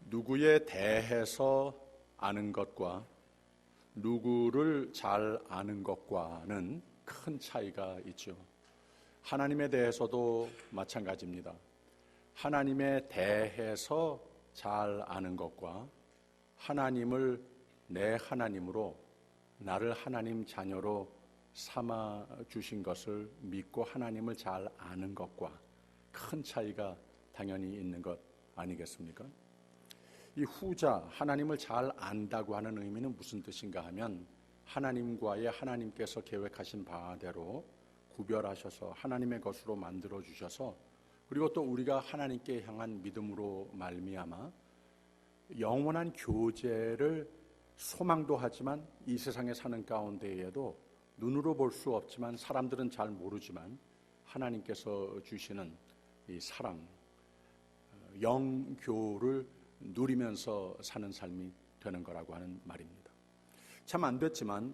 누구에 대해서 아는 것과 누구를 잘 아는 것과는 큰 차이가 있죠. 하나님에 대해서도 마찬가지입니다. 하나님에 대해서 잘 아는 것과 하나님을 내 하나님으로 나를 하나님 자녀로 삼아 주신 것을 믿고 하나님을 잘 아는 것과 큰 차이가 당연히 있는 것 아니겠습니까? 이 후자 하나님을 잘 안다고 하는 의미는 무슨 뜻인가 하면 하나님과의 하나님께서 계획하신 바대로 구별하셔서 하나님의 것으로 만들어 주셔서 그리고 또 우리가 하나님께 향한 믿음으로 말미암아 영원한 교제를 소망도 하지만 이 세상에 사는 가운데에도 눈으로 볼 수 없지만 사람들은 잘 모르지만 하나님께서 주시는 이 사랑, 영교를 누리면서 사는 삶이 되는 거라고 하는 말입니다. 참 안 됐지만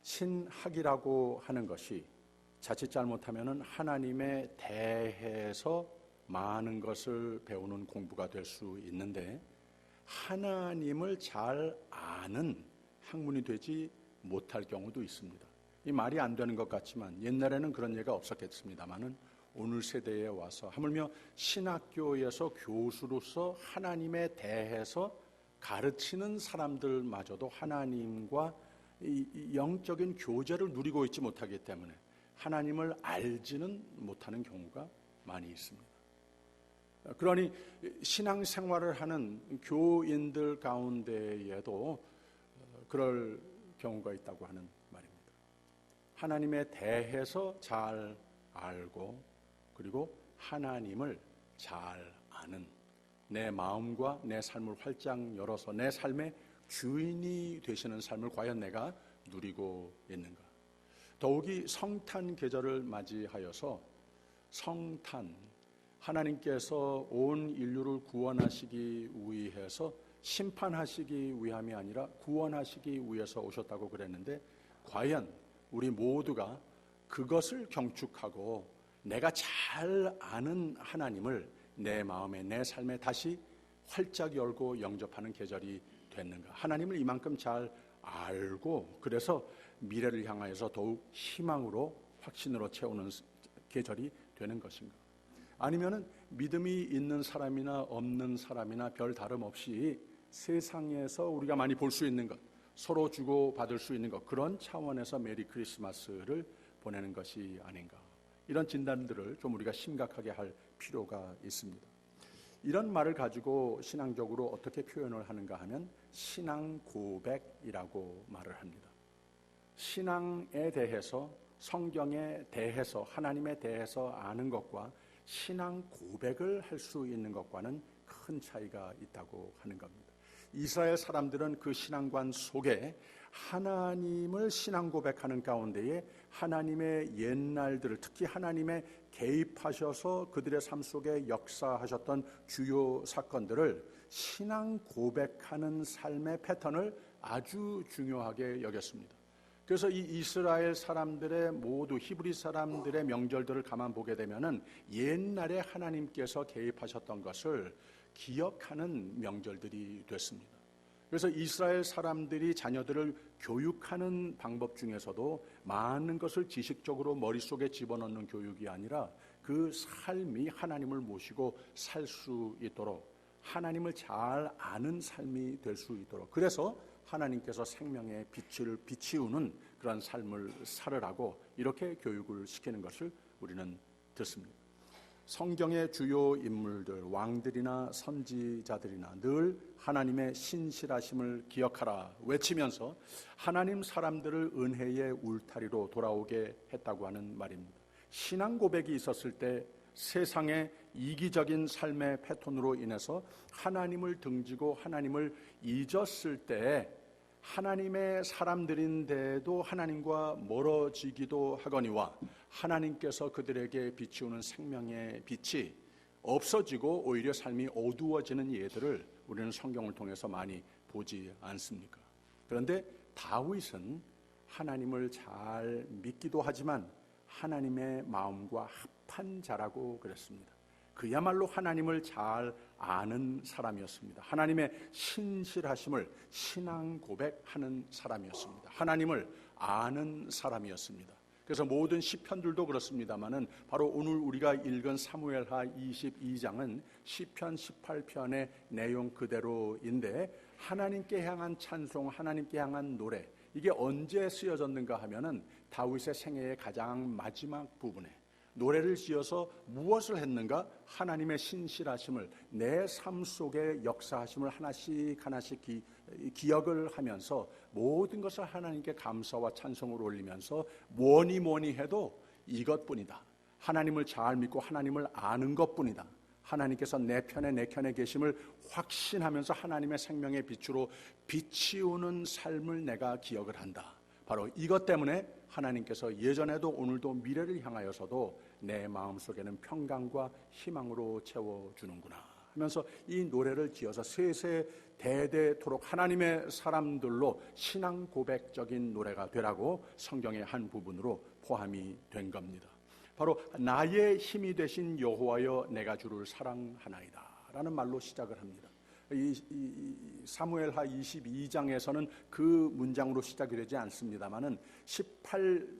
신학이라고 하는 것이 자칫 잘못하면 하나님에 대해서 많은 것을 배우는 공부가 될 수 있는데 하나님을 잘 아는 학문이 되지 못할 경우도 있습니다. 이 말이 안 되는 것 같지만 옛날에는 그런 예가 없었겠습니다만은 오늘 세대에 와서 하물며 신학교에서 교수로서 하나님에 대해서 가르치는 사람들마저도 하나님과 이 영적인 교제를 누리고 있지 못하기 때문에 하나님을 알지는 못하는 경우가 많이 있습니다. 그러니 신앙생활을 하는 교인들 가운데에도 그럴 경우가 있다고 하는 말입니다. 하나님에 대해서 잘 알고 그리고 하나님을 잘 아는 내 마음과 내 삶을 활짝 열어서 내 삶의 주인이 되시는 삶을 과연 내가 누리고 있는가? 더욱이 성탄 계절을 맞이하여서 성탄, 하나님께서 온 인류를 구원하시기 위해서 심판하시기 위함이 아니라 구원하시기 위해서 오셨다고 그랬는데 과연 우리 모두가 그것을 경축하고 내가 잘 아는 하나님을 내 마음에 내 삶에 다시 활짝 열고 영접하는 계절이 됐는가? 하나님을 이만큼 잘 알고 그래서 미래를 향하여서 더욱 희망으로 확신으로 채우는 계절이 되는 것인가? 아니면은 믿음이 있는 사람이나 없는 사람이나 별 다름없이 세상에서 우리가 많이 볼 수 있는 것, 서로 주고 받을 수 있는 것, 그런 차원에서 메리 크리스마스를 보내는 것이 아닌가? 이런 진단들을 좀 우리가 심각하게 할 필요가 있습니다. 이런 말을 가지고 신앙적으로 어떻게 표현을 하는가 하면 신앙 고백이라고 말을 합니다. 신앙에 대해서, 성경에 대해서, 하나님에 대해서 아는 것과 신앙 고백을 할 수 있는 것과는 큰 차이가 있다고 하는 겁니다. 이스라엘 사람들은 그 신앙관 속에 하나님을 신앙 고백하는 가운데에 하나님의 옛날들을, 특히 하나님의 개입하셔서 그들의 삶 속에 역사하셨던 주요 사건들을 신앙 고백하는 삶의 패턴을 아주 중요하게 여겼습니다. 그래서 이 이스라엘 사람들의 모두 히브리 사람들의 명절들을 가만 보게 되면은 옛날에 하나님께서 개입하셨던 것을 기억하는 명절들이 됐습니다. 그래서 이스라엘 사람들이 자녀들을 교육하는 방법 중에서도 많은 것을 지식적으로 머릿속에 집어넣는 교육이 아니라 그 삶이 하나님을 모시고 살 수 있도록 하나님을 잘 아는 삶이 될 수 있도록 그래서 하나님께서 생명의 빛을 비치우는 그런 삶을 살으라고 이렇게 교육을 시키는 것을 우리는 듣습니다. 성경의 주요 인물들, 왕들이나 선지자들이나 늘 하나님의 신실하심을 기억하라 외치면서 하나님 사람들을 은혜의 울타리로 돌아오게 했다고 하는 말입니다. 신앙 고백이 있었을 때 세상의 이기적인 삶의 패턴으로 인해서 하나님을 등지고 하나님을 잊었을 때 하나님의 사람들인데도 하나님과 멀어지기도 하거니와 하나님께서 그들에게 비치우는 생명의 빛이 없어지고 오히려 삶이 어두워지는 예들을 우리는 성경을 통해서 많이 보지 않습니까? 그런데 다윗은 하나님을 잘 믿기도 하지만 하나님의 마음과 합한 자라고 그랬습니다. 그야말로 하나님을 잘 아는 사람이었습니다. 하나님의 신실하심을 신앙 고백하는 사람이었습니다. 하나님을 아는 사람이었습니다. 그래서 모든 시편들도 그렇습니다만은 바로 오늘 우리가 읽은 사무엘하 22장은 시편 18편의 내용 그대로인데, 하나님께 향한 찬송, 하나님께 향한 노래, 이게 언제 쓰여졌는가 하면은 다윗의 생애의 가장 마지막 부분에 노래를 지어서 무엇을 했는가? 하나님의 신실하심을, 내 삶 속에 역사하심을 하나씩 하나씩 기억을 하면서 모든 것을 하나님께 감사와 찬송을 올리면서 뭐니 해도 이것뿐이다. 하나님을 잘 믿고 하나님을 아는 것뿐이다. 하나님께서 내 켠에 계심을 확신하면서 하나님의 생명의 빛으로 비치우는 삶을 내가 기억을 한다. 바로 이것 때문에 하나님께서 예전에도 오늘도 미래를 향하여서도 내 마음속에는 평강과 희망으로 채워주는구나 하면서 이 노래를 지어서 세세대대토록 하나님의 사람들로 신앙 고백적인 노래가 되라고 성경의 한 부분으로 포함이 된 겁니다. 바로 나의 힘이 되신 여호와여 내가 주를 사랑하나이다 라는 말로 시작을 합니다. 사무엘하 22장에서는 그 문장으로 시작이 되지 않습니다만은 시편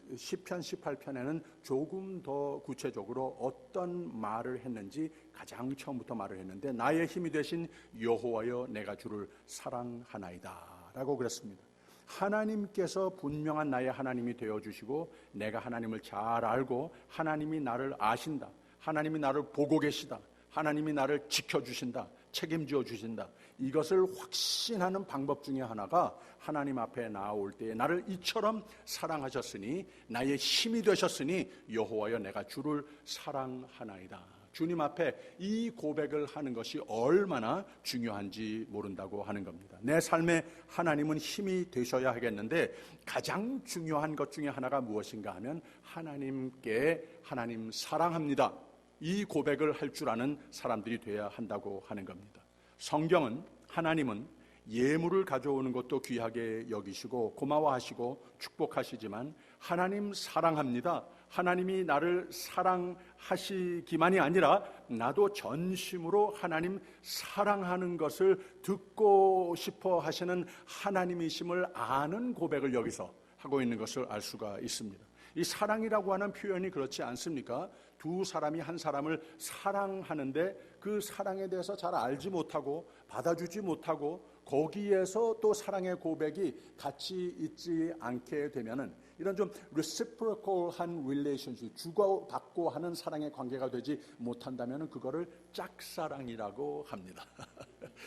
18편에는 조금 더 구체적으로 어떤 말을 했는지 가장 처음부터 말을 했는데, 나의 힘이 되신 여호와여 내가 주를 사랑하나이다 라고 그랬습니다. 하나님께서 분명한 나의 하나님이 되어주시고 내가 하나님을 잘 알고 하나님이 나를 아신다, 하나님이 나를 보고 계시다, 하나님이 나를 지켜주신다, 책임져 주신다, 이것을 확신하는 방법 중에 하나가 하나님 앞에 나올 때에 나를 이처럼 사랑하셨으니 나의 힘이 되셨으니 여호와여 내가 주를 사랑하나이다. 주님 앞에 이 고백을 하는 것이 얼마나 중요한지 모른다고 하는 겁니다. 내 삶에 하나님은 힘이 되셔야 하겠는데, 가장 중요한 것 중에 하나가 무엇인가 하면 하나님께 하나님 사랑합니다, 이 고백을 할 줄 아는 사람들이 돼야 한다고 하는 겁니다. 성경은 하나님은 예물을 가져오는 것도 귀하게 여기시고 고마워하시고 축복하시지만 하나님 사랑합니다, 하나님이 나를 사랑하시기만이 아니라 나도 전심으로 하나님 사랑하는 것을 듣고 싶어 하시는 하나님이심을 아는 고백을 여기서 하고 있는 것을 알 수가 있습니다. 이 사랑이라고 하는 표현이 그렇지 않습니까? 두 사람이 한 사람을 사랑하는데 그 사랑에 대해서 잘 알지 못하고 받아주지 못하고 거기에서 또 사랑의 고백이 같이 있지 않게 되면은 이런 좀 reciprocal한 relationship, 주고받고 하는 사랑의 관계가 되지 못한다면은 그거를 짝사랑이라고 합니다.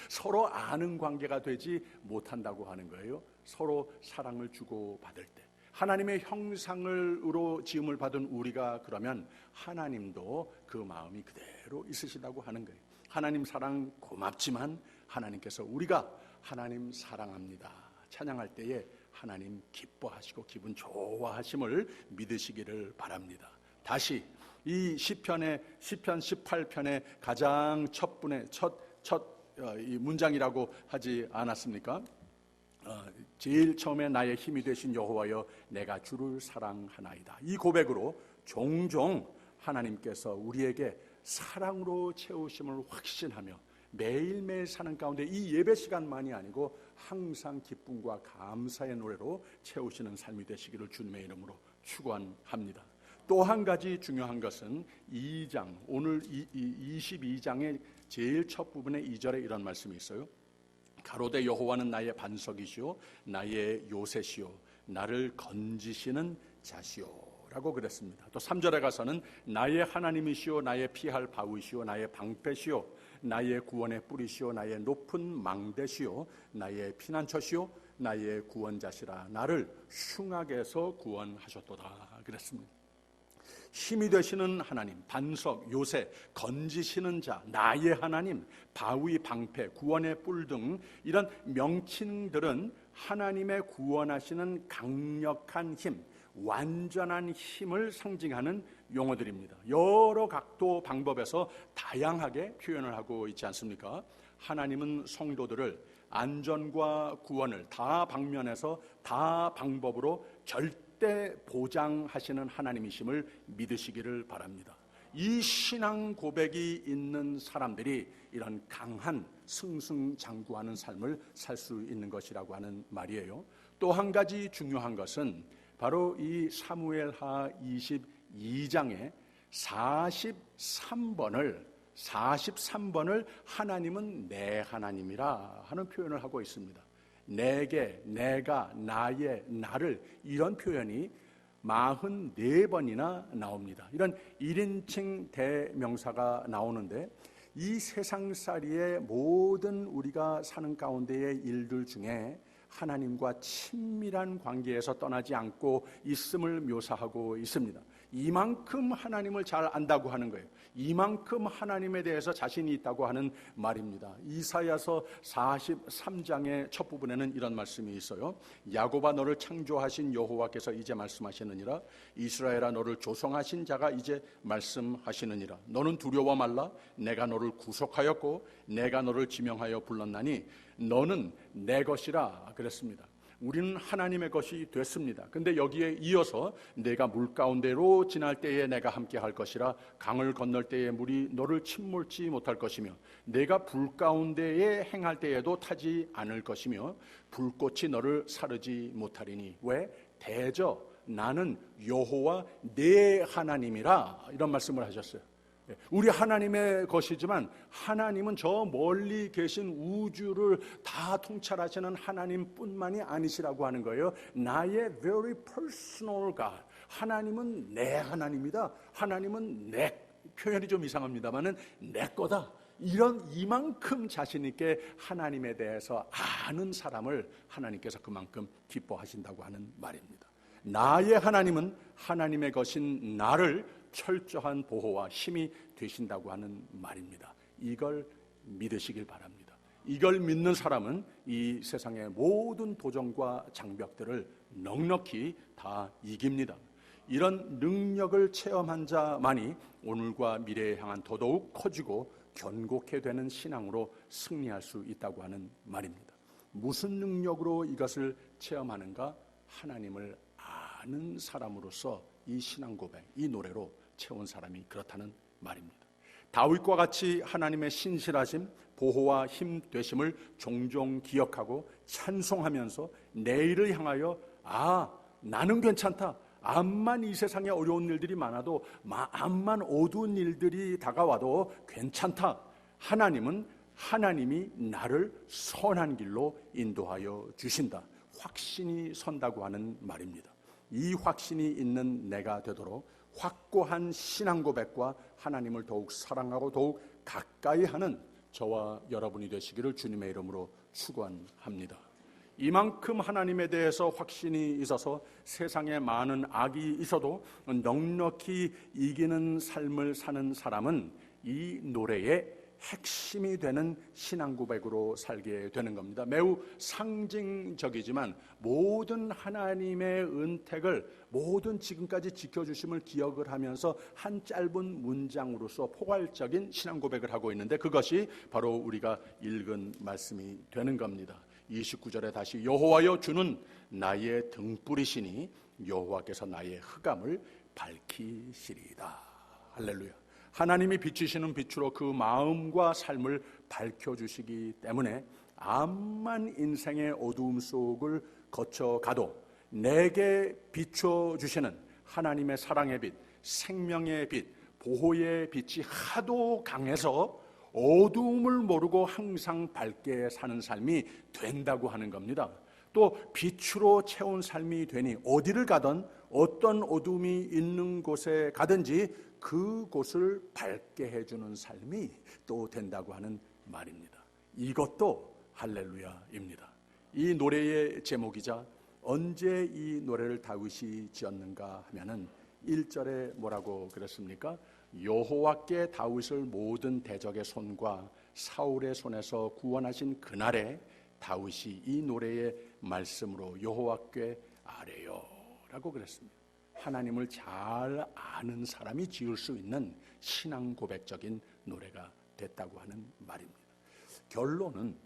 서로 아는 관계가 되지 못한다고 하는 거예요. 서로 사랑을 주고받을 때. 하나님의 형상으로 지음을 받은 우리가 그러면 하나님도 그 마음이 그대로 있으시다고 하는 거예요. 하나님 사랑 고맙지만 하나님께서 우리가 하나님 사랑합니다 찬양할 때에 하나님 기뻐하시고 기분 좋아하심을 믿으시기를 바랍니다. 다시 이 시편 18편의 가장 첫 이 문장이라고 하지 않았습니까? 제일 처음에 나의 힘이 되신 여호와여 내가 주를 사랑하나이다. 이 고백으로 종종 하나님께서 우리에게 사랑으로 채우심을 확신하며 매일매일 사는 가운데 이 예배 시간만이 아니고 항상 기쁨과 감사의 노래로 채우시는 삶이 되시기를 주님의 이름으로 축원합니다. 또 한 가지 중요한 것은 2장, 오늘 22장의 제일 첫 부분에 2절에 이런 말씀이 있어요. 가로되 여호와는 나의 반석이시오 나의 요새시오 나를 건지시는 자시오 라고 그랬습니다. 또 3절에 가서는 나의 하나님이시오 나의 피할 바위시오 나의 방패시오 나의 구원의 뿌리시오 나의 높은 망대시오 나의 피난처시오 나의 구원자시라 나를 흉악에서 구원하셨도다 그랬습니다. 힘이 되시는 하나님, 반석, 요새, 건지시는 자, 나의 하나님, 바위, 방패, 구원의 뿔 등 이런 명칭들은 하나님의 구원하시는 강력한 힘, 완전한 힘을 상징하는 용어들입니다. 여러 각도 방법에서 다양하게 표현을 하고 있지 않습니까? 하나님은 성도들을 안전과 구원을 다 방면에서 다 방법으로 절대 보장하시는 하나님이심을 믿으시기를 바랍니다. 이 신앙 고백이 있는 사람들이 이런 강한 승승장구하는 삶을 살 수 있는 것이라고 하는 말이에요. 또 한 가지 중요한 것은 바로 이 사무엘하 22장에 43번을 하나님은 내 하나님이라 하는 표현을 하고 있습니다. 내게, 내가, 나의, 나를, 이런 표현이 44번이나 나옵니다. 이런 1인칭 대명사가 나오는데 이 세상살이의 모든 우리가 사는 가운데의 일들 중에 하나님과 친밀한 관계에서 떠나지 않고 있음을 묘사하고 있습니다. 이만큼 하나님을 잘 안다고 하는 거예요. 이만큼 하나님에 대해서 자신이 있다고 하는 말입니다. 이사야서 43장의 첫 부분에는 이런 말씀이 있어요. 야곱아 너를 창조하신 여호와께서 이제 말씀하시느니라. 이스라엘아 너를 조성하신 자가 이제 말씀하시느니라. 너는 두려워 말라. 내가 너를 구속하였고 내가 너를 지명하여 불렀나니 너는 내 것이라 그랬습니다. 우리는 하나님의 것이 됐습니다. 근데 여기에 이어서 내가 물 가운데로 지날 때에 내가 함께 할 것이라. 강을 건널 때에 물이 너를 침몰지 못할 것이며 내가 불 가운데에 행할 때에도 타지 않을 것이며 불꽃이 너를 사르지 못하리니. 왜? 대저 나는 여호와 내 하나님이라, 이런 말씀을 하셨어요. 우리 하나님의 것이지만 하나님은 저 멀리 계신 우주를 다 통찰하시는 하나님뿐만이 아니시라고 하는 거예요. 나의 very personal God. 하나님은 내 하나님이다. 하나님은 내, 표현이 좀 이상합니다만은 내 거다. 이만큼 자신 있게 하나님에 대해서 아는 사람을 하나님께서 그만큼 기뻐하신다고 하는 말입니다. 나의 하나님은 하나님의 것인 나를 철저한 보호와 힘이 되신다고 하는 말입니다. 이걸 믿으시길 바랍니다. 이걸 믿는 사람은 이 세상의 모든 도전과 장벽들을 넉넉히 다 이깁니다. 이런 능력을 체험한 자만이 오늘과 미래에 향한 더더욱 커지고 견고케 되는 신앙으로 승리할 수 있다고 하는 말입니다. 무슨 능력으로 이것을 체험하는가? 하나님을 아는 사람으로서 이 신앙 고백, 이 노래로 채운 사람이 그렇다는 말입니다. 다윗과 같이 하나님의 신실하심, 보호와 힘 되심을 종종 기억하고 찬송하면서 내일을 향하여 나는 괜찮다. 암만 이 세상에 어려운 일들이 많아도 암만 어두운 일들이 다가와도 괜찮다. 하나님이 나를 선한 길로 인도하여 주신다. 확신이 선다고 하는 말입니다. 이 확신이 있는 내가 되도록 확고한 신앙 고백과 하나님을 더욱 사랑하고 더욱 가까이 하는 저와 여러분이 되시기를 주님의 이름으로 축원합니다. 이만큼 하나님에 대해서 확신이 있어서 세상에 많은 악이 있어도 넉넉히 이기는 삶을 사는 사람은 이 노래의 핵심이 되는 신앙 고백으로 살게 되는 겁니다. 매우 상징적이지만 모든 하나님의 은택을, 모든 지금까지 지켜주심을 기억을 하면서 한 짧은 문장으로서 포괄적인 신앙 고백을 하고 있는데 그것이 바로 우리가 읽은 말씀이 되는 겁니다. 29절에 다시 여호와여 주는 나의 등불이시니 여호와께서 나의 흑암을 밝히시리이다. 할렐루야. 하나님이 비추시는 빛으로 그 마음과 삶을 밝혀주시기 때문에 암만 인생의 어두움 속을 거쳐가도 내게 비춰주시는 하나님의 사랑의 빛, 생명의 빛, 보호의 빛이 하도 강해서 어두움을 모르고 항상 밝게 사는 삶이 된다고 하는 겁니다. 또 빛으로 채운 삶이 되니 어디를 가든 어떤 어둠이 있는 곳에 가든지 그곳을 밝게 해주는 삶이 또 된다고 하는 말입니다. 이것도 할렐루야입니다. 이 노래의 제목이자 언제 이 노래를 다윗이 지었는가 하면은 1절에 뭐라고 그랬습니까? 여호와께 다윗을 모든 대적의 손과 사울의 손에서 구원하신 그날에 다윗이 이 노래의 말씀으로 여호와께 아뢰요 라고 그랬습니다. 하나님을 잘 아는 사람이 지을 수 있는 신앙 고백적인 노래가 됐다고 하는 말입니다. 결론은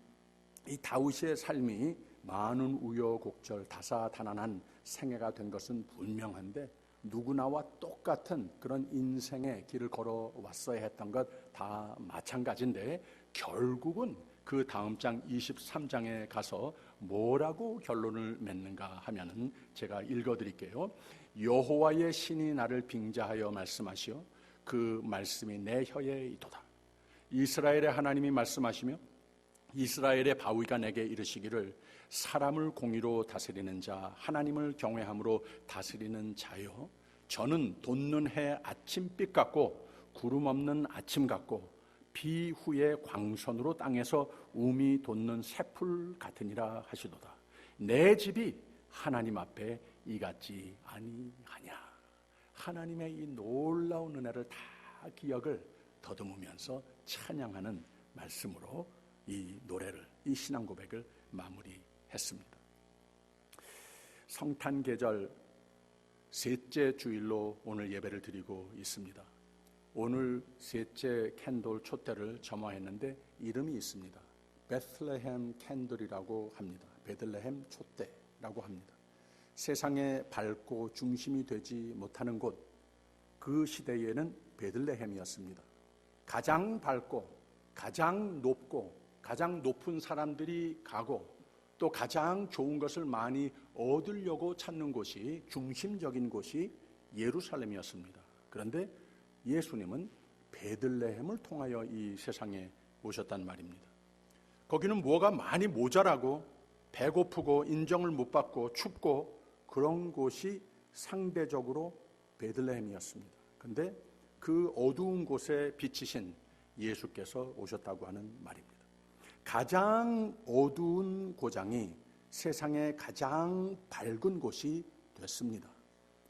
이 다윗의 삶이 많은 우여곡절 다사다난한 생애가 된 것은 분명한데 누구나와 똑같은 그런 인생의 길을 걸어왔어야 했던 것 다 마찬가지인데 결국은 그 다음 장 23장에 가서 뭐라고 결론을 맺는가 하면은 제가 읽어드릴게요. 여호와의 신이 나를 빙자하여 말씀하시어 그 말씀이 내 혀에 있도다. 이스라엘의 하나님이 말씀하시며 이스라엘의 바위가 내게 이르시기를 사람을 공의로 다스리는 자 하나님을 경외함으로 다스리는 자여 저는 돋는 해 아침빛 같고 구름 없는 아침 같고 비 후에 광선으로 땅에서 우미 돋는 새풀 같으니라 하시도다. 내 집이 하나님 앞에 이같지 아니하냐. 하나님의 이 놀라운 은혜를 다 기억을 더듬으면서 찬양하는 말씀으로 이 노래를, 이 신앙 고백을 마무리했습니다. 성탄 계절 셋째 주일로 오늘 예배를 드리고 있습니다. 오늘 셋째 캔돌 촛대를 점화했는데 이름이 있습니다. 베틀레헴 캔들이라고 합니다. 베들레헴 촛대라고 합니다. 세상에 밝고 중심이 되지 못하는 곳, 그 시대에는 베들레헴이었습니다. 가장 밝고 가장 높고 가장 높은 사람들이 가고 또 가장 좋은 것을 많이 얻으려고 찾는 곳이, 중심적인 곳이 예루살렘이었습니다. 그런데 예수님은 베들레헴을 통하여 이 세상에 오셨단 말입니다. 거기는 뭐가 많이 모자라고 배고프고 인정을 못 받고 춥고 그런 곳이 상대적으로 베들레헴이었습니다. 그런데 그 어두운 곳에 비치신 예수께서 오셨다고 하는 말입니다. 가장 어두운 고장이 세상의 가장 밝은 곳이 됐습니다.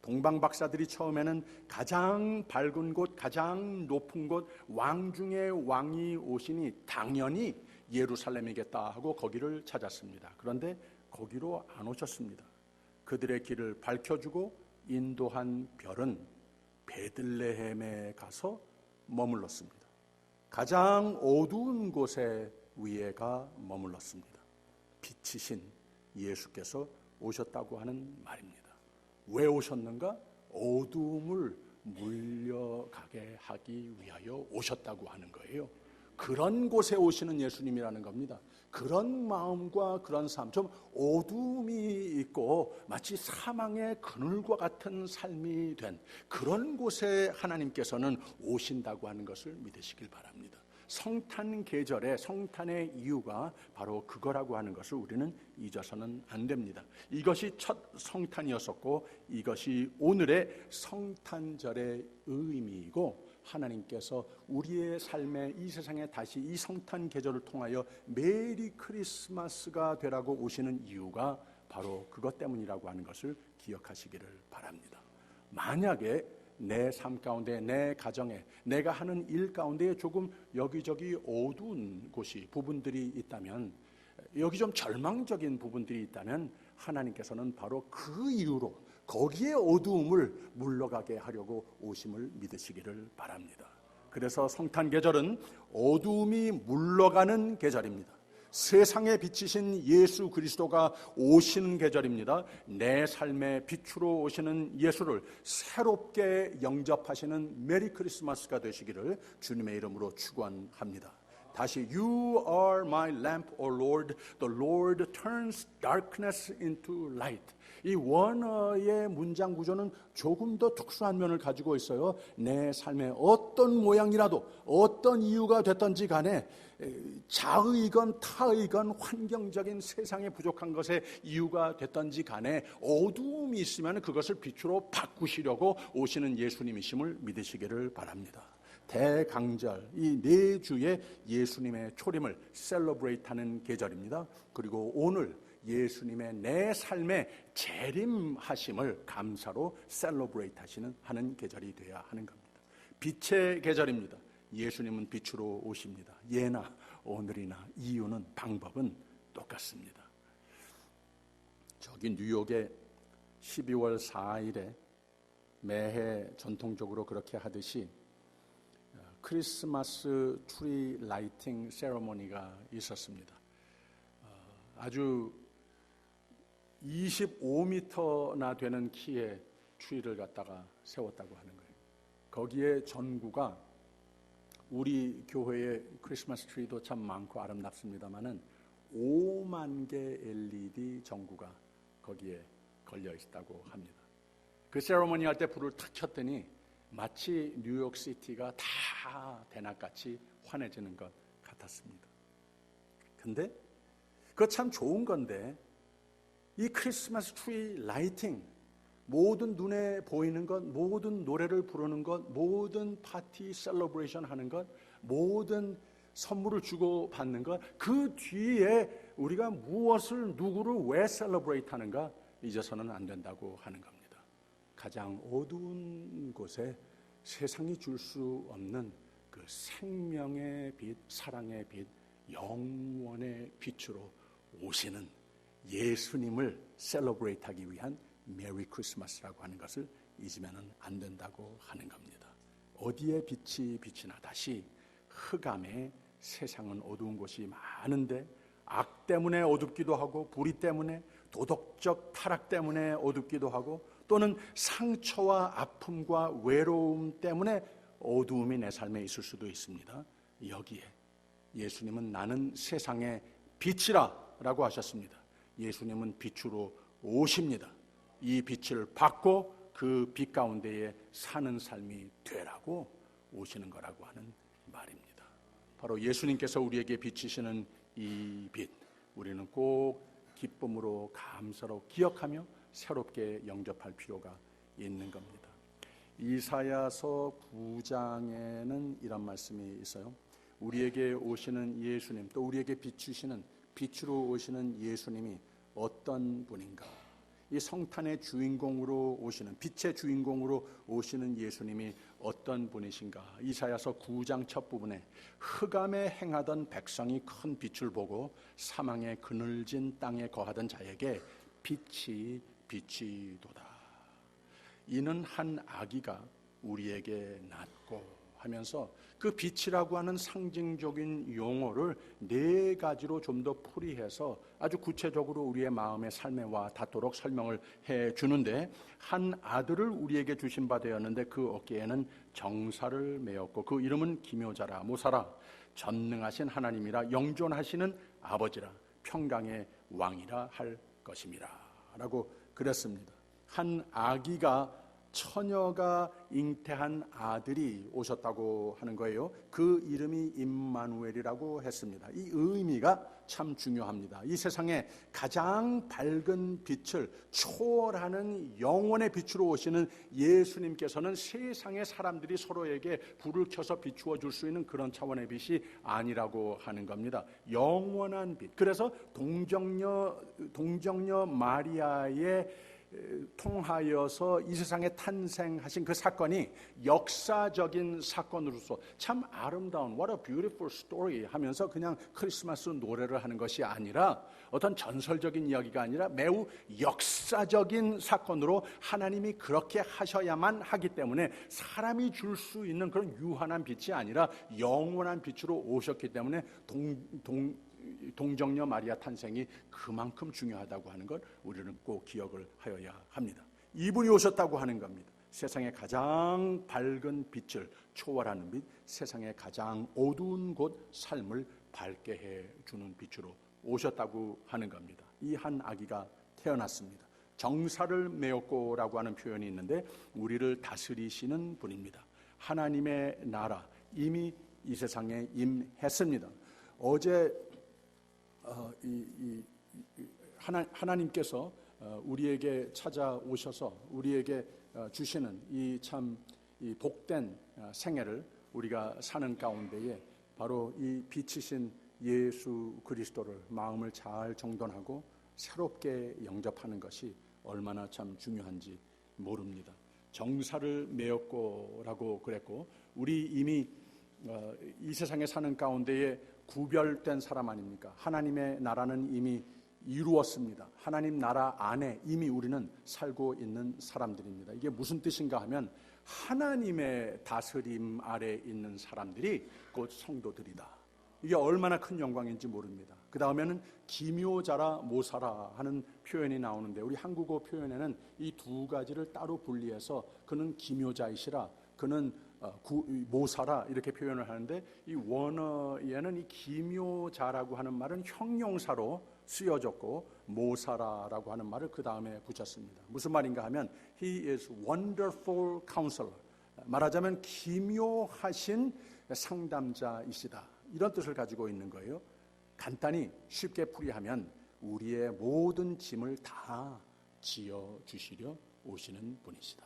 동방 박사들이 처음에는 가장 밝은 곳, 가장 높은 곳, 왕 중에 왕이 오시니 당연히 예루살렘이겠다 하고 거기를 찾았습니다. 그런데 거기로 안 오셨습니다. 그들의 길을 밝혀주고 인도한 별은 베들레헴에 가서 머물렀습니다. 가장 어두운 곳에 위에가 머물렀습니다. 빛이신 예수께서 오셨다고 하는 말입니다. 왜 오셨는가? 어두움을 물려가게 하기 위하여 오셨다고 하는 거예요. 그런 곳에 오시는 예수님이라는 겁니다. 그런 마음과 그런 삶, 좀 어두움이 있고 마치 사망의 그늘과 같은 삶이 된 그런 곳에 하나님께서는 오신다고 하는 것을 믿으시길 바랍니다. 성탄 계절에 성탄의 이유가 바로 그거라고 하는 것을 우리는 잊어서는 안 됩니다. 이것이 첫 성탄이었었고 이것이 오늘의 성탄절의 의미이고 하나님께서 우리의 삶에 이 세상에 다시 이 성탄 계절을 통하여 메리 크리스마스가 되라고 오시는 이유가 바로 그것 때문이라고 하는 것을 기억하시기를 바랍니다. 만약에 내 삶 가운데, 내 가정에, 내가 하는 일 가운데 조금 여기저기 어두운 곳이, 부분들이 있다면, 여기 좀 절망적인 부분들이 있다면 하나님께서는 바로 그 이유로 거기에 어두움을 물러가게 하려고 오심을 믿으시기를 바랍니다. 그래서 성탄 계절은 어두움이 물러가는 계절입니다. 세상에 비치신 예수 그리스도가 오시는 계절입니다. 내 삶의 빛으로 오시는 예수를 새롭게 영접하시는 메리 크리스마스가 되시기를 주님의 이름으로 축원합니다. 다시 You are my lamp, O Lord. The Lord turns darkness into light. 이 원어의 문장 구조는 조금 더 특수한 면을 가지고 있어요. 내 삶의 어떤 모양이라도 어떤 이유가 됐든지 간에 자의건 타의건 환경적인 세상에 부족한 것에 이유가 됐든지 간에 어두움이 있으면 그것을 빛으로 바꾸시려고 오시는 예수님이심을 믿으시기를 바랍니다. 대강절 이 네 주의 예수님의 초림을 셀러브레이트하는 계절입니다. 그리고 오늘 예수님의 내 삶의 재림하심을 감사로 셀러브레이트 하는 계절이 되어야 하는 겁니다. 빛의 계절입니다. 예수님은 빛으로 오십니다. 예나 오늘이나 이유는 방법은 똑같습니다. 저기 뉴욕에 12월 4일에 매해 전통적으로 그렇게 하듯이 크리스마스 트리 라이팅 세레모니가 있었습니다. 아주 25m나 되는 키의 트리를 갖다가 세웠다고 하는 거예요. 거기에 전구가 우리 교회의 크리스마스 트리도 참 많고 아름답습니다만은 5만 개 LED 전구가 거기에 걸려 있다고 합니다. 그 세레머니 할 때 불을 탁 켰더니 마치 뉴욕시티가 다 대낮같이 환해지는 것 같았습니다. 근데 그거 참 좋은 건데 이 크리스마스 트리 라이팅, 모든 눈에 보이는 것, 모든 노래를 부르는 것, 모든 파티 셀러브레이션 하는 것, 모든 선물을 주고 받는 것, 그 뒤에 우리가 무엇을 누구를 왜 셀러브레이트 하는가 잊어서는 안 된다고 하는 겁니다. 가장 어두운 곳에 세상이 줄 수 없는 그 생명의 빛, 사랑의 빛, 영원의 빛으로 오시는 예수님을 셀러브레이트 하기 위한 메리 크리스마스라고 하는 것을 잊으면 안 된다고 하는 겁니다. 어디에 빛이 비치나 다시 흑암에 세상은 어두운 곳이 많은데 악 때문에 어둡기도 하고 불의 때문에 도덕적 타락 때문에 어둡기도 하고 또는 상처와 아픔과 외로움 때문에 어두움이 내 삶에 있을 수도 있습니다. 여기에 예수님은 나는 세상의 빛이라 라고 하셨습니다. 예수님은 빛으로 오십니다. 이 빛을 받고 그 빛 가운데에 사는 삶이 되라고 오시는 거라고 하는 말입니다. 바로 예수님께서 우리에게 비치시는 이 빛, 우리는 꼭 기쁨으로 감사로 기억하며 새롭게 영접할 필요가 있는 겁니다. 이사야서 9장에는 이런 말씀이 있어요. 우리에게 오시는 예수님, 또 우리에게 비추시는 빛으로 오시는 예수님이 어떤 분인가? 이 성탄의 주인공으로 오시는, 빛의 주인공으로 오시는 예수님이 어떤 분이신가? 이사야서 9장 첫 부분에 흑암에 행하던 백성이 큰 빛을 보고 사망의 그늘진 땅에 거하던 자에게 빛이 비치도다. 이는 한 아기가 우리에게 낳고 하면서 그 빛이라고 하는 상징적인 용어를 네 가지로 좀 더 풀이해서 아주 구체적으로 우리의 마음의 삶에 와 닿도록 설명을 해 주는데, 한 아들을 우리에게 주신 바 되었는데 그 어깨에는 정사를 메었고 그 이름은 기묘자라, 모사라, 전능하신 하나님이라, 영존하시는 아버지라, 평강의 왕이라 할 것임이라 라고 그랬습니다. 한 아기가, 처녀가 잉태한 아들이 오셨다고 하는 거예요. 그 이름이 임마누엘이라고 했습니다. 이 의미가 참 중요합니다. 이 세상에 가장 밝은 빛을 초월하는 영원의 빛으로 오시는 예수님께서는 세상의 사람들이 서로에게 불을 켜서 비추어 줄 수 있는 그런 차원의 빛이 아니라고 하는 겁니다. 영원한 빛. 그래서 동정녀 마리아의 통하여서 이 세상에 탄생하신 그 사건이 역사적인 사건으로서 참 아름다운 What a beautiful story 하면서 그냥 크리스마스 노래를 하는 것이 아니라, 어떤 전설적인 이야기가 아니라 매우 역사적인 사건으로 하나님이 그렇게 하셔야만 하기 때문에 사람이 줄 수 있는 그런 유한한 빛이 아니라 영원한 빛으로 오셨기 때문에 동정녀 마리아 탄생이 그만큼 중요하다고 하는 걸 우리는 꼭 기억을 하여야 합니다. 이분이 오셨다고 하는 겁니다. 세상의 가장 밝은 빛을 초월하는 빛, 세상의 가장 어두운 곳 삶을 밝게 해주는 빛으로 오셨다고 하는 겁니다. 이 한 아기가 태어났습니다. 정사를 메었고라고 하는 표현이 있는데 우리를 다스리시는 분입니다. 하나님의 나라 이미 이 세상에 임했습니다. 어제 하나님께서 우리에게 찾아오셔서 우리에게 주시는 이 참 복된 생애를 우리가 사는 가운데에 바로 이 빛이신 예수 그리스도를 마음을 잘 정돈하고 새롭게 영접하는 것이 얼마나 참 중요한지 모릅니다. 정사를 메었고라고 그랬고, 우리 이미 이 세상에 사는 가운데에 구별된 사람 아닙니까? 하나님의 나라는 이미 이루었습니다. 하나님 나라 안에 이미 우리는 살고 있는 사람들입니다. 이게 무슨 뜻인가 하면 하나님의 다스림 아래 있는 사람들이 곧 성도들이다. 이게 얼마나 큰 영광인지 모릅니다. 그 다음에는 기묘자라 모사라 하는 표현이 나오는데 우리 한국어 표현에는 이 두 가지를 따로 분리해서 그는 기묘자이시라, 그는 모사라 이렇게 표현을 하는데, 이 원어에는 이 기묘자라고 하는 말은 형용사로 쓰여졌고 모사라라고 하는 말을 그 다음에 붙였습니다. 무슨 말인가 하면 He is wonderful counselor, 말하자면 기묘하신 상담자이시다, 이런 뜻을 가지고 있는 거예요. 간단히 쉽게 풀이하면 우리의 모든 짐을 다 지어주시려 오시는 분이시다,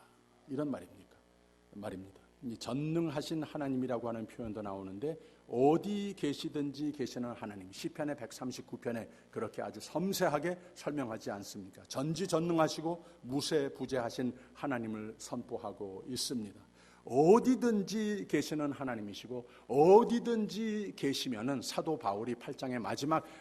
이런 말입니다. 전능하신 하나님이라고 하는 표현도 나오는데 어디 계시든지 계시는 하나님, 시편의 139편에 그렇게 아주 섬세하게 설명하지 않습니까? 전지전능하시고 무세부재하신 하나님을 선포하고 있습니다. 어디든지 계시는 하나님이시고 어디든지 계시면은 사도 바울이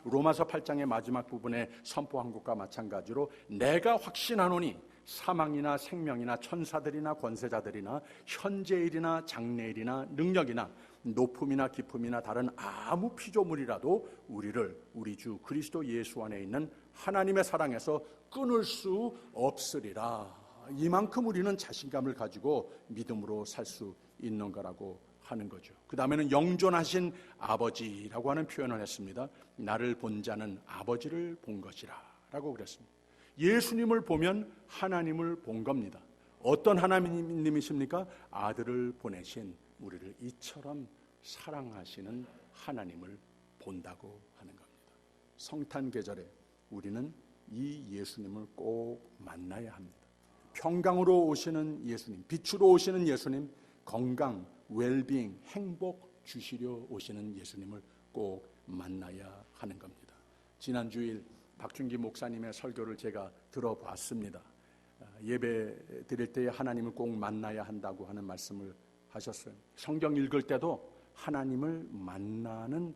로마서 8장의 마지막 부분에 선포한 것과 마찬가지로 내가 확신하노니 사망이나 생명이나 천사들이나 권세자들이나 현재일이나 장래일이나 능력이나 높음이나 깊음이나 다른 아무 피조물이라도 우리를 우리 주 그리스도 예수 안에 있는 하나님의 사랑에서 끊을 수 없으리라. 이만큼 우리는 자신감을 가지고 믿음으로 살 수 있는 거라고 하는 거죠. 그 다음에는 영존하신 아버지라고 하는 표현을 했습니다. 나를 본 자는 아버지를 본 것이라 라고 그랬습니다. 예수님을 보면 하나님을 본 겁니다. 어떤 하나님이십니까? 아들을 보내신 우리를 이처럼 사랑하시는 하나님을 본다고 하는 겁니다. 성탄 계절에 우리는 이 예수님을 꼭 만나야 합니다. 평강으로 오시는 예수님, 빛으로 오시는 예수님, 건강, 웰빙, 행복 주시려 오시는 예수님을 꼭 만나야 하는 겁니다. 지난 주일 박준기 목사님의 설교를 제가 들어봤습니다. 예배 드릴 때에 하나님을 꼭 만나야 한다고 하는 말씀을 하셨어요. 성경 읽을 때도 하나님을 만나는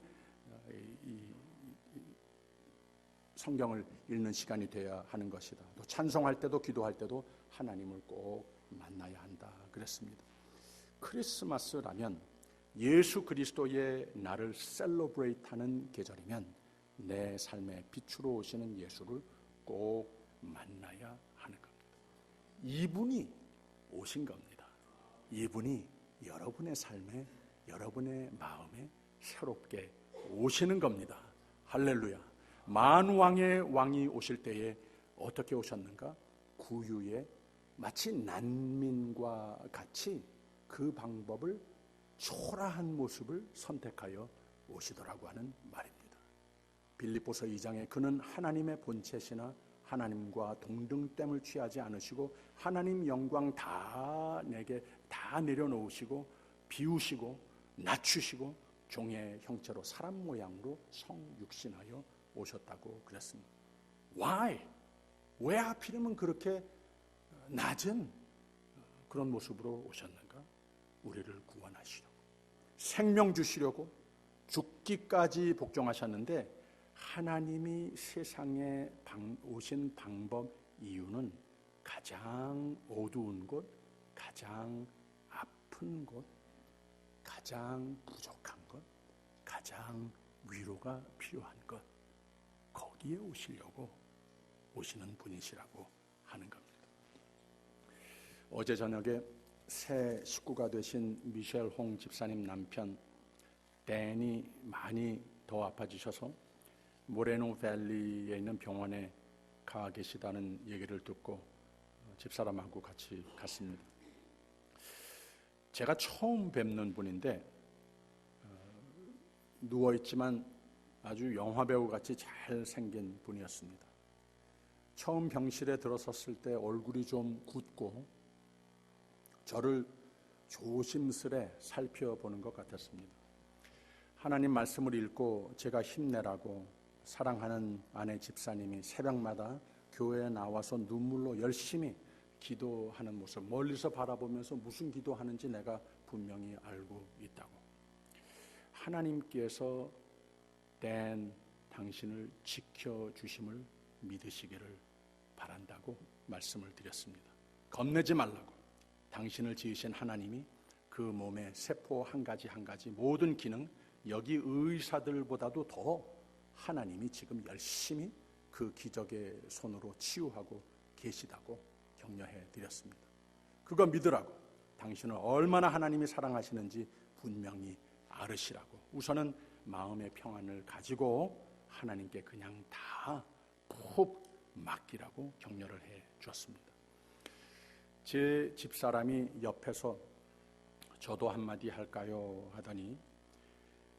성경을 읽는 시간이 되어야 하는 것이다. 또 찬송할 때도 기도할 때도 하나님을 꼭 만나야 한다 그랬습니다. 크리스마스라면 예수 그리스도의 나를 셀러브레이트하는 계절이면 내 삶의 빛으로 오시는 예수를 꼭 만나야 하는 겁니다. 이분이 오신 겁니다. 이분이 여러분의 삶에, 여러분의 마음에 새롭게 오시는 겁니다. 할렐루야. 만왕의 왕이 오실 때에 어떻게 오셨는가? 구유에 마치 난민과 같이 그 방법을, 초라한 모습을 선택하여 오시더라고 하는 말입니다. 빌립보서 2장에 그는 하나님의 본체시나 하나님과 동등됨을 취하지 않으시고 하나님 영광 다 내게 다 내려놓으시고 비우시고 낮추시고 종의 형체로 사람 모양으로 성육신하여 오셨다고 그랬습니다. Why? 왜 하필이면 그렇게 낮은 그런 모습으로 오셨는가? 우리를 구원하시려고, 생명 주시려고 죽기까지 복종하셨는데, 하나님이 세상에 오신 방법, 이유는 가장 어두운 곳, 가장 아픈 곳, 가장 부족한 것, 가장 위로가 필요한 것, 거기에 오시려고 오시는 분이시라고 하는 겁니다. 어제 저녁에 새 식구가 되신 미셸 홍 집사님 남편 댄이 많이 더 아파지셔서 모레노 밸리에 있는 병원에 가 계시다는 얘기를 듣고 집사람하고 같이 갔습니다. 제가 처음 뵙는 분인데 누워있지만 아주 영화배우같이 잘생긴 분이었습니다. 처음 병실에 들어섰을 때 얼굴이 좀 굳고 저를 조심스레 살펴보는 것 같았습니다. 하나님 말씀을 읽고 제가 힘내라고 사랑하는 아내 집사님이 새벽마다 교회에 나와서 눈물로 열심히 기도하는 모습, 멀리서 바라보면서 무슨 기도하는지 내가 분명히 알고 있다고. 하나님께서 댄 당신을 지켜주심을 믿으시기를 바란다고 말씀을 드렸습니다. 겁내지 말라고. 당신을 지으신 하나님이 그 몸의 세포 한 가지 한 가지 모든 기능, 여기 의사들보다도 더 하나님이 지금 열심히 그 기적의 손으로 치유하고 계시다고 격려해 드렸습니다. 그거 믿으라고, 당신을 얼마나 하나님이 사랑하시는지 분명히 알으시라고, 우선은 마음의 평안을 가지고 하나님께 그냥 다 푹 맡기라고 격려를 해 주었습니다. 제 집사람이 옆에서 저도 한마디 할까요 하더니,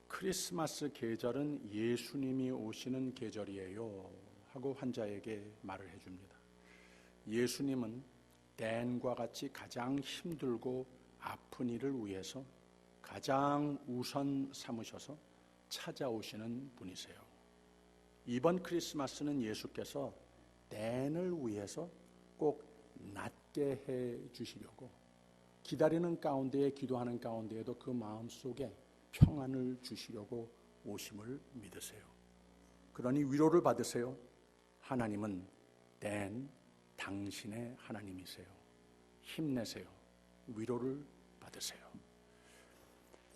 크리스마스 계절은 예수님이 오시는 계절이에요 하고 환자에게 말을 해줍니다. 예수님은 댄과 같이 가장 힘들고 아픈 이를 위해서 가장 우선 삼으셔서 찾아오시는 분이세요. 이번 크리스마스는 예수께서 댄을 위해서 꼭 낫게 해 주시려고 기다리는 가운데에, 기도하는 가운데에도 그 마음속에 평안을 주시려고 오심을 믿으세요. 그러니 위로를 받으세요. 하나님은 댄, 당신의 하나님이세요. 힘내세요. 위로를 받으세요.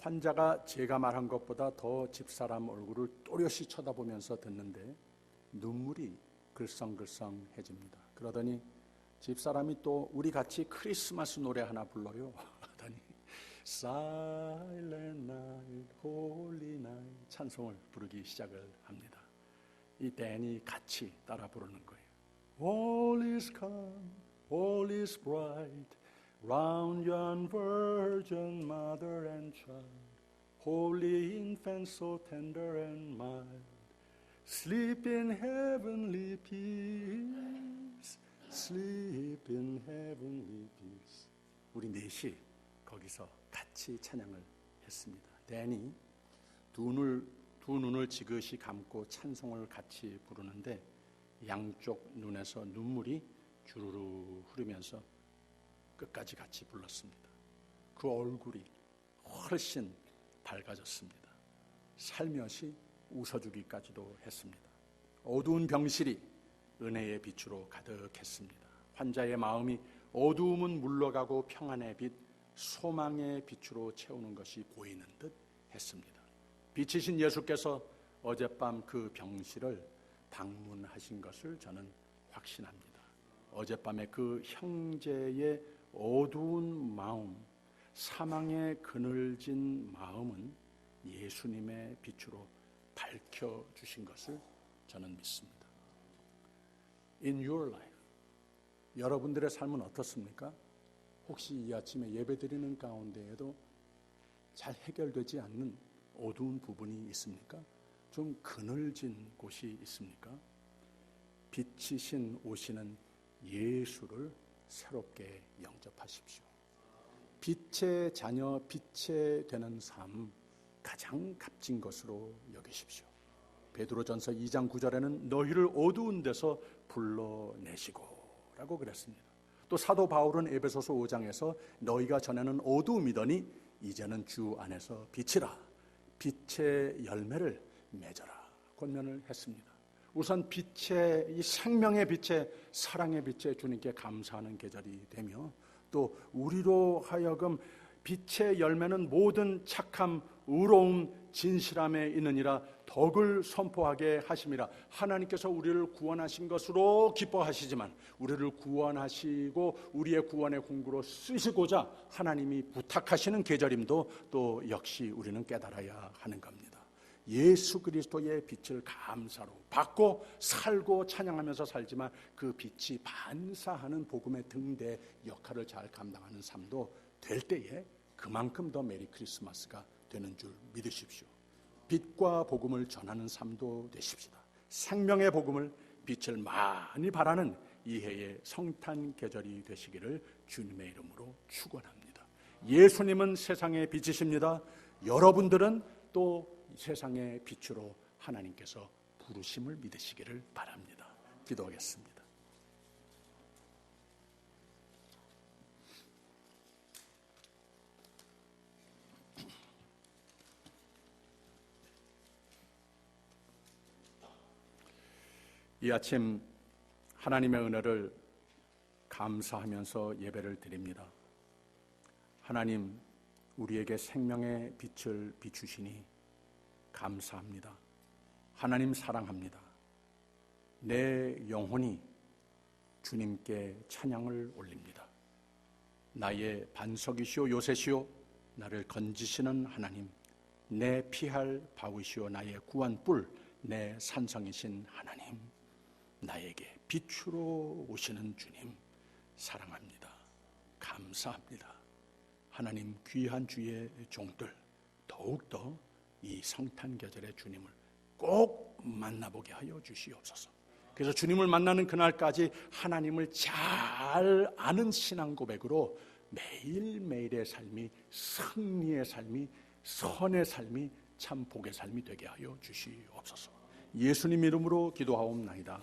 환자가 제가 말한 것보다 더 집사람 얼굴을 또렷이 쳐다보면서 듣는데 눈물이 글썽글썽해집니다. 그러더니 집사람이 또 우리 같이 크리스마스 노래 하나 불러요 하더니 Silent Night, Holy Night 찬송을 부르기 시작을 합니다. 이 댄이 같이 따라 부르는 거예요. All is calm, all is bright, round yon virgin mother and child, holy infant so tender and mild, sleep in heavenly peace, sleep in heavenly peace. 우리 넷이 거기서 같이 찬양을 했습니다. 댄이 두 눈을 지그시 감고 찬송을 같이 부르는데 양쪽 눈에서 눈물이 주르르 흐르면서 끝까지 같이 불렀습니다. 그 얼굴이 훨씬 밝아졌습니다. 살며시 웃어주기까지도 했습니다. 어두운 병실이 은혜의 빛으로 가득했습니다. 환자의 마음이 어두움은 물러가고 평안의 빛, 소망의 빛으로 채우는 것이 보이는 듯 했습니다. 빛이신 예수께서 어젯밤 그 병실을 방문하신 것을 저는 확신합니다. 어젯밤에 그 형제의 어두운 마음, 사망에 그늘진 마음은 예수님의 빛으로 밝혀주신 것을 저는 믿습니다. In your life, 여러분들의 삶은 어떻습니까? 혹시 이 아침에 예배드리는 가운데에도 잘 해결되지 않는 어두운 부분이 있습니까? 좀 그늘진 곳이 있습니까? 빛이신 오시는 예수를 새롭게 영접하십시오. 빛의 자녀, 빛의 되는 삶, 가장 값진 것으로 여기십시오. 베드로전서 2장 9절에는 너희를 어두운 데서 불러내시고 라고 그랬습니다. 또 사도 바울은 에베소서 5장에서 너희가 전에는 어두움이더니 이제는 주 안에서 빛이라, 빛의 열매를 맺어라 권면을 했습니다. 우선 빛의, 이 생명의 빛의, 사랑의 빛의 주님께 감사하는 계절이 되며, 또 우리로 하여금 빛의 열매는 모든 착함, 의로움, 진실함에 있느니라 덕을 선포하게 하심이라. 하나님께서 우리를 구원하신 것으로 기뻐하시지만 우리를 구원하시고 우리의 구원의 공구로 쓰시고자 하나님이 부탁하시는 계절임도 또 역시 우리는 깨달아야 하는 겁니다. 예수 그리스도의 빛을 감사로 받고 살고 찬양하면서 살지만 그 빛이 반사하는 복음의 등대 역할을 잘 감당하는 삶도 될 때에 그만큼 더 메리 크리스마스가 되는 줄 믿으십시오. 빛과 복음을 전하는 삶도 되십시다. 생명의 복음을, 빛을 많이 바라는 이 해의 성탄 계절이 되시기를 주님의 이름으로 축원합니다. 예수님은 세상의 빛이십니다. 여러분들은 또 세상의 빛으로 하나님께서 부르심을 믿으시기를 바랍니다. 기도하겠습니다. 이 아침 하나님의 은혜를 감사하면서 예배를 드립니다. 하나님, 우리에게 생명의 빛을 비추시니 감사합니다. 하나님 사랑합니다. 내 영혼이 주님께 찬양을 올립니다. 나의 반석이시오 요새시오 나를 건지시는 하나님, 내 피할 바위시오 나의 구한 뿔, 내 산성이신 하나님, 나에게 빛으로 오시는 주님 사랑합니다. 감사합니다. 하나님 귀한 주의 종들 더욱더 이 성탄계절의 주님을 꼭 만나보게 하여 주시옵소서. 그래서 주님을 만나는 그날까지 하나님을 잘 아는 신앙 고백으로 매일매일의 삶이 승리의 삶이 선의 삶이 참 복의 삶이 되게 하여 주시옵소서. 예수님 이름으로 기도하옵나이다.